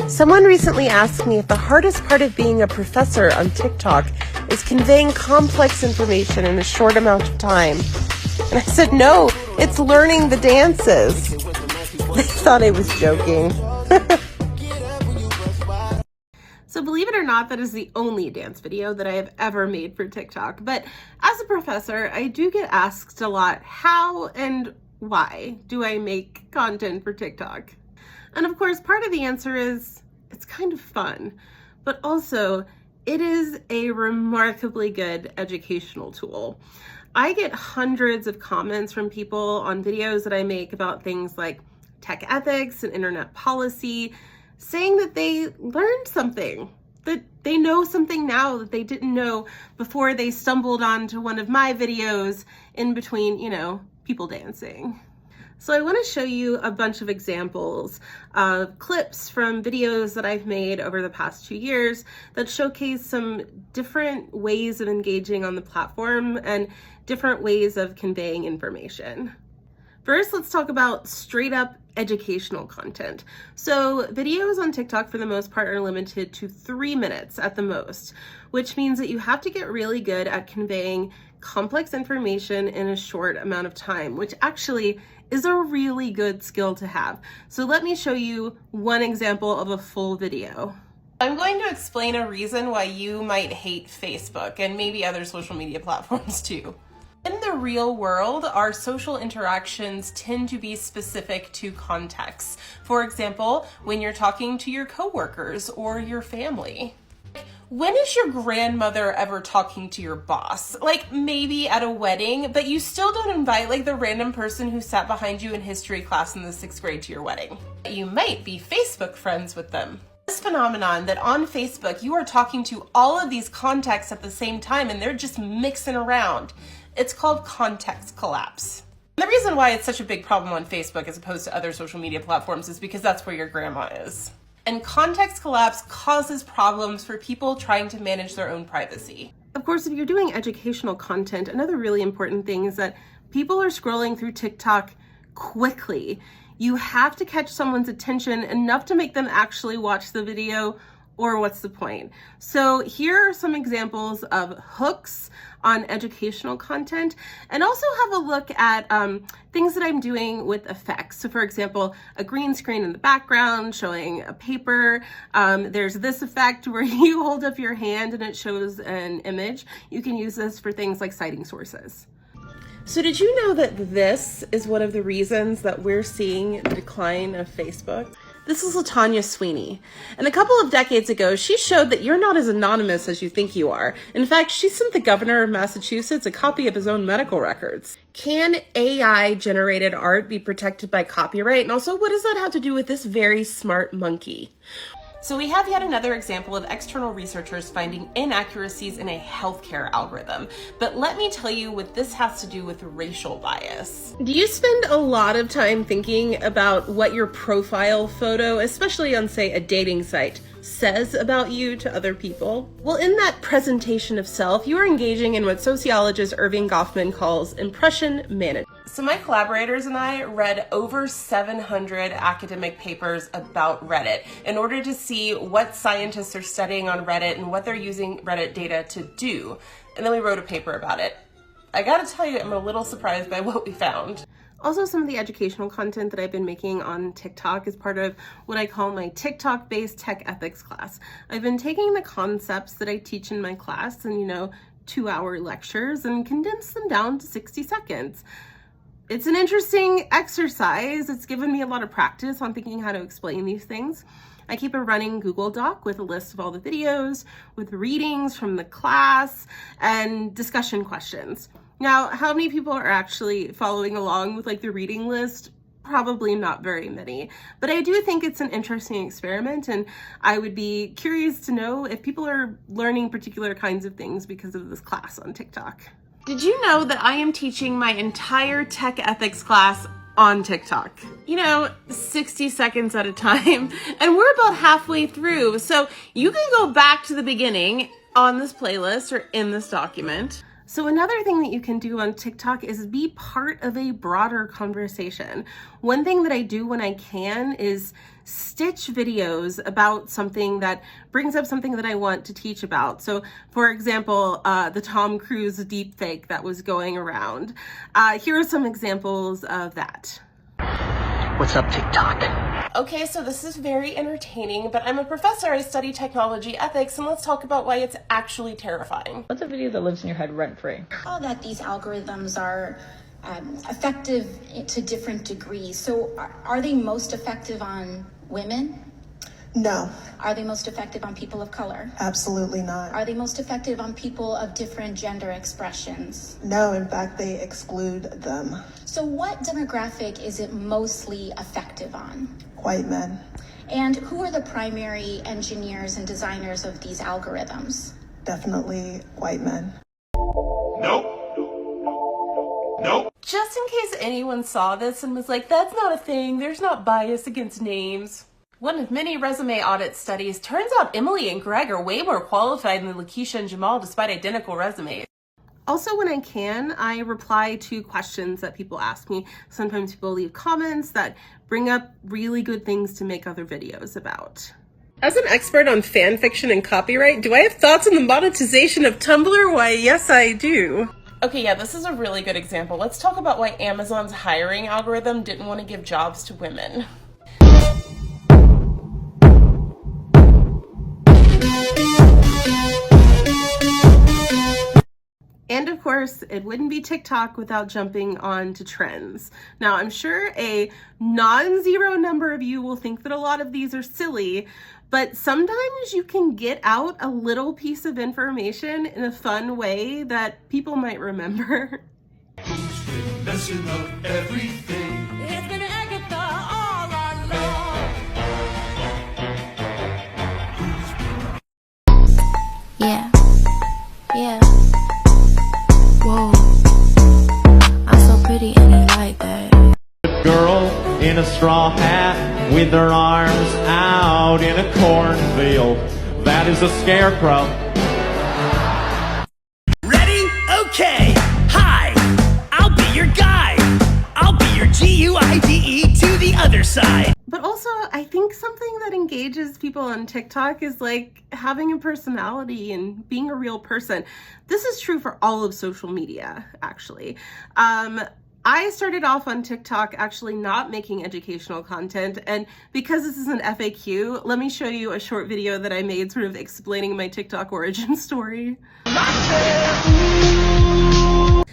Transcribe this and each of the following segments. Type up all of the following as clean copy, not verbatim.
Someone recently asked me if the hardest part of being a professor on TikTok is conveying complex information in a short amount of time. And I said, no, it's learning the dances. They thought I was joking. So believe it or not, that is the only dance video that I have ever made for TikTok. But as a professor, I do get asked a lot, how and why do I make content for TikTok? And of course, part of the answer is it's kind of fun, but also it is a remarkably good educational tool. I get hundreds of comments from people on videos that I make about things like tech ethics and internet policy, saying that they learned something, that they know something now that they didn't know before they stumbled onto one of my videos in between, people dancing. So I want to show you a bunch of examples of clips from videos that I've made over the past 2 years that showcase some different ways of engaging on the platform and different ways of conveying information. First, let's talk about straight up educational content. So videos on TikTok for the most part are limited to 3 minutes at the most, which means that you have to get really good at conveying complex information in a short amount of time, which actually is a really good skill to have. So let me show you one example of a full video. I'm going to explain a reason why you might hate Facebook and maybe other social media platforms too. In the real world, our social interactions tend to be specific to contexts. For example, when you're talking to your coworkers or your family. When is your grandmother ever talking to your boss? Like maybe at a wedding, but you still don't invite like the random person who sat behind you in history class in the 6th grade to your wedding. You might be Facebook friends with them. This phenomenon that on Facebook you are talking to all of these contexts at the same time and they're just mixing around. It's called context collapse. And the reason why it's such a big problem on Facebook as opposed to other social media platforms is because that's where your grandma is. And context collapse causes problems for people trying to manage their own privacy. Of course, if you're doing educational content, another really important thing is that people are scrolling through TikTok quickly. You have to catch someone's attention enough to make them actually watch the video, or what's the point? So here are some examples of hooks on educational content, and also have a look at things that I'm doing with effects. So for example, a green screen in the background showing a paper. There's this effect where you hold up your hand and it shows an image. You can use this for things like citing sources. So did you know that this is one of the reasons that we're seeing the decline of Facebook? This is LaTanya Sweeney, and a couple of decades ago, she showed that you're not as anonymous as you think you are. In fact, she sent the governor of Massachusetts a copy of his own medical records. Can AI-generated art be protected by copyright? And also, what does that have to do with this very smart monkey? So we have yet another example of external researchers finding inaccuracies in a healthcare algorithm. But let me tell you what this has to do with racial bias. Do you spend a lot of time thinking about what your profile photo, especially on, say, a dating site, says about you to other people? Well, in that presentation of self, you are engaging in what sociologist Irving Goffman calls impression management. So my collaborators and I read over 700 academic papers about Reddit in order to see what scientists are studying on Reddit and what they're using Reddit data to do. And then we wrote a paper about it. I gotta tell you, I'm a little surprised by what we found. Also, some of the educational content that I've been making on TikTok is part of what I call my TikTok-based tech ethics class. I've been taking the concepts that I teach in my class and, 2-hour lectures and condense them down to 60 seconds. It's an interesting exercise. It's given me a lot of practice on thinking how to explain these things. I keep a running Google Doc with a list of all the videos, with readings from the class, and discussion questions. Now, how many people are actually following along with the reading list? Probably not very many, but I do think it's an interesting experiment, and I would be curious to know if people are learning particular kinds of things because of this class on TikTok. Did you know that I am teaching my entire tech ethics class on TikTok? 60 seconds at a time, and we're about halfway through, so you can go back to the beginning on this playlist or in this document. So another thing that you can do on TikTok is be part of a broader conversation. One thing that I do when I can is stitch videos about something that brings up something that I want to teach about. So for example, the Tom Cruise deepfake that was going around. Here are some examples of that. What's up, TikTok? Okay, so this is very entertaining, but I'm a professor, I study technology ethics, and let's talk about why it's actually terrifying. What's a video that lives in your head rent-free? All that these algorithms are effective to different degrees. So are they most effective on women? No. Are they most effective on people of color? Absolutely not. Are they most effective on people of different gender expressions? No, in fact, they exclude them. So what demographic is it mostly effective on? White men. And who are the primary engineers and designers of these algorithms? Definitely white men. Nope. Nope. Just in case anyone saw this and was like, that's not a thing, there's not bias against names. One of many resume audit studies, turns out Emily and Greg are way more qualified than Lakeisha and Jamal despite identical resumes. Also, when I can, I reply to questions that people ask me. Sometimes people leave comments that bring up really good things to make other videos about. As an expert on fan fiction and copyright, do I have thoughts on the monetization of Tumblr? Why, yes, I do. Okay, yeah, this is a really good example. Let's talk about why Amazon's hiring algorithm didn't want to give jobs to women. And of course, it wouldn't be TikTok without jumping on to trends. Now, I'm sure a non-zero number of you will think that a lot of these are silly, but sometimes you can get out a little piece of information in a fun way that people might remember. Who's been messing up everything? It's been Agatha all along. Yeah. Yeah. Whoa. I'm so pretty and you like that. Girl in a straw hat with her arms out in a cornfield. That is a scarecrow. Ready? Okay. Hi, I'll be your guide. I'll be your GUIDE to the other side. But also, I think something that engages people on TikTok is like having a personality and being a real person. This is true for all of social media, actually. I started off on TikTok actually not making educational content, and because this is an FAQ, let me show you a short video that I made sort of explaining my TikTok origin story.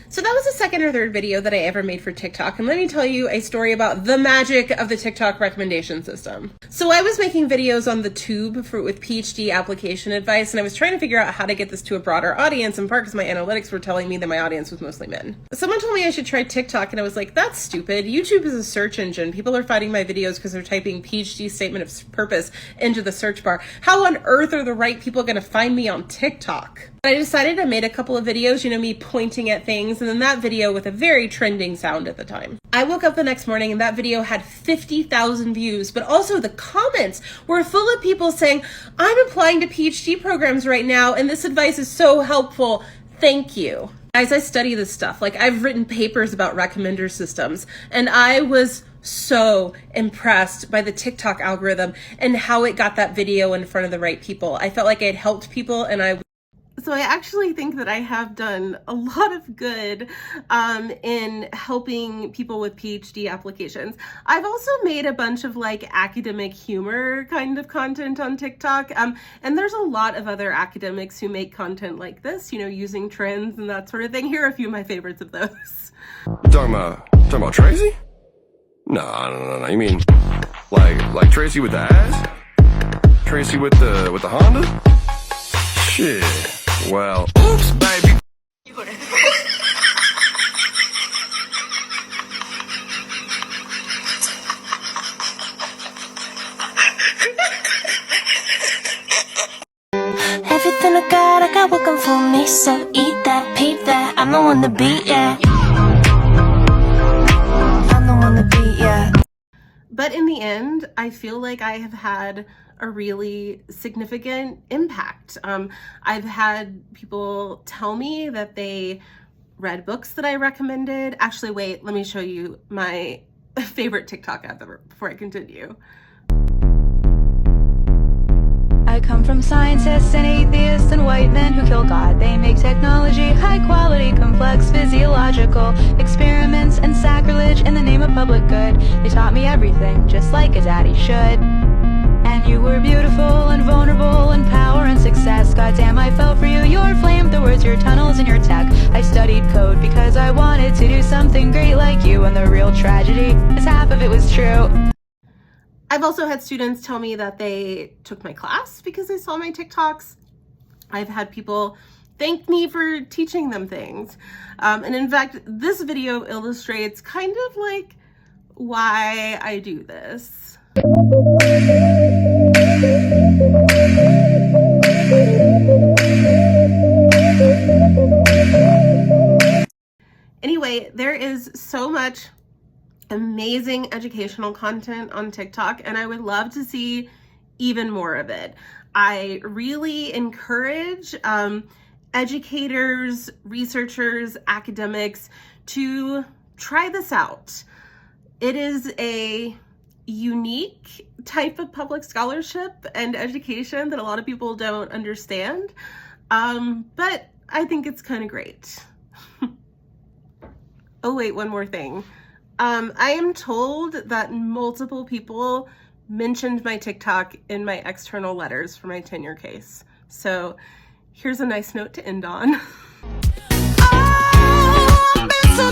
So that was the second or third video that I ever made for TikTok, and let me tell you a story about the magic of the TikTok recommendation system. So I was making videos on the tube with PhD application advice, and I was trying to figure out how to get this to a broader audience, in part because my analytics were telling me that my audience was mostly men. Someone told me I should try TikTok, and I was like, that's stupid. YouTube is a search engine. People are finding my videos because they're typing PhD statement of purpose into the search bar. How on earth are the right people going to find me on TikTok? I decided I made a couple of videos, you know, me pointing at things, and then that video with a very trending sound at the time. I woke up the next morning and that video had 50,000 views, but also the comments were full of people saying, I'm applying to PhD programs right now, and this advice is so helpful. Thank you. Guys, I study this stuff. Like, I've written papers about recommender systems, and I was so impressed by the TikTok algorithm and how it got that video in front of the right people. I felt like I had helped people, and So I actually think that I have done a lot of good in helping people with PhD applications. I've also made a bunch of like academic humor kind of content on TikTok. And there's a lot of other academics who make content like this, you know, using trends and that sort of thing. Here are a few of my favorites of those. Talking about Tracy? No. You mean like Tracy with the ass? Tracy with the Honda? Shit. Well, oops, baby. Everything I got working for me. So eat that, peep that. I'm the one to beat, yeah. I'm the one to beat, yeah. But in the end, I feel like I have had a really significant impact. I've had people tell me that they read books that I recommended. Actually, wait, let me show you my favorite TikTok ever before I continue. I come from scientists and atheists and white men who kill God. They make technology high quality, complex, physiological experiments and sacrilege in the name of public good. They taught me everything, just like a daddy should. And you were beautiful and vulnerable and power and success. Goddamn, I fell for you, your flamethrowers, your tunnels and your tech. I studied code because I wanted to do something great like you, and the real tragedy is half of it was true. I've also had students tell me that they took my class because they saw my TikToks. I've had people thank me for teaching them things. And in fact, this video illustrates kind of like why I do this. Anyway, there is so much amazing educational content on TikTok, and I would love to see even more of it. I really encourage educators, researchers, academics to try this out. It is a unique type of public scholarship and education that a lot of people don't understand, but I think it's kind of great. Oh wait, one more thing. I am told that multiple people mentioned my TikTok in my external letters for my tenure case. So here's a nice note to end on. Oh, I've been so